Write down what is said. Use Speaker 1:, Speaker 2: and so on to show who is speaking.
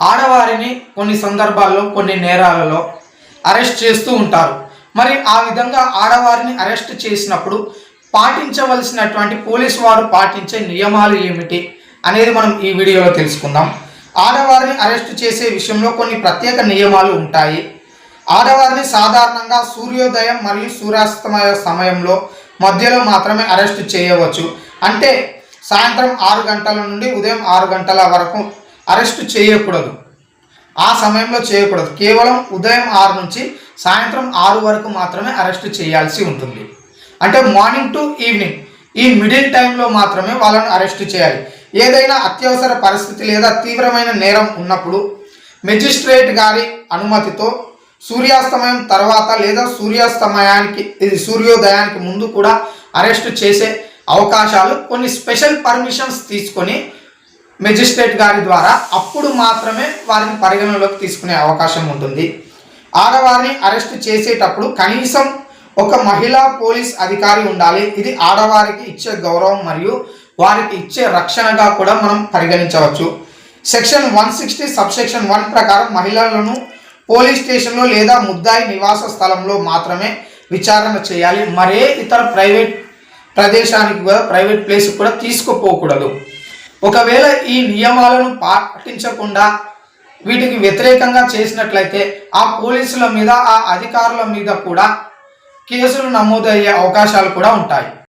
Speaker 1: ఆడవారిని కొన్ని సందర్భాల్లో కొన్ని నేరాలలో అరెస్ట్ చేస్తూ ఉంటారు. మరి ఆ విధంగా ఆడవారిని అరెస్ట్ చేసినప్పుడు పాటించవలసినటువంటి పోలీసు వారు పాటించే నియమాలు ఏమిటి అనేది మనం ఈ వీడియోలో తెలుసుకుందాం. ఆడవారిని అరెస్ట్ చేసే విషయంలో కొన్ని ప్రత్యేక నియమాలు ఉంటాయి. ఆడవారిని సాధారణంగా సూర్యోదయం మరియు సూర్యాస్తమయ సమయంలో మధ్యలో మాత్రమే అరెస్ట్ చేయవచ్చు. అంటే సాయంత్రం 6 గంటల నుండి ఉదయం 6 గంటల వరకు అరెస్ట్ చేయకూడదు. ఆ సమయంలో చేయకూడదు. కేవలం ఉదయం 6 నుంచి సాయంత్రం 6 వరకు మాత్రమే అరెస్ట్ చేయాల్సి ఉంటుంది. అంటే మార్నింగ్ టు ఈవినింగ్ ఈ మిడిల్ టైంలో మాత్రమే వాళ్ళను అరెస్ట్ చేయాలి. ఏదైనా అత్యవసర పరిస్థితి లేదా తీవ్రమైన నేరం ఉన్నప్పుడు మెజిస్ట్రేట్ గారి అనుమతితో సూర్యాస్తమయం తర్వాత లేదా సూర్యోదయానికి ముందు కూడా అరెస్ట్ చేసే అవకాశాలు, కొన్ని స్పెషల్ పర్మిషన్స్ తీసుకొని మెజిస్ట్రేట్ గారి ద్వారా అప్పుడు మాత్రమే వారిని పరిగణలోకి తీసుకునే అవకాశం ఉంటుంది. ఆడవారిని అరెస్ట్ చేసేటప్పుడు కనీసం ఒక మహిళా పోలీస్ అధికారి ఉండాలి. ఇది ఆడవారికి ఇచ్చే గౌరవం మరియు వారికి ఇచ్చే రక్షణగా కూడా మనం పరిగణించవచ్చు. సెక్షన్ 160 సబ్సెక్షన్ 1 ప్రకారం మహిళలను పోలీస్ స్టేషన్లో లేదా ముద్దాయి నివాస స్థలంలో మాత్రమే విచారణ చేయాలి. మరే ఇతర ప్రైవేట్ ప్రదేశానికి కూడా, ప్రైవేట్ ప్లేస్ కూడా తీసుకుపోకూడదు. ఒకవేళ ఈ నియమాలను పాటించకుండా వీటికి వ్యతిరేకంగా చేసినట్లయితే ఆ పోలీసుల మీద, ఆ అధికారుల మీద కూడా కేసులు నమోదయ్యే అవకాశాలు కూడా ఉంటాయి.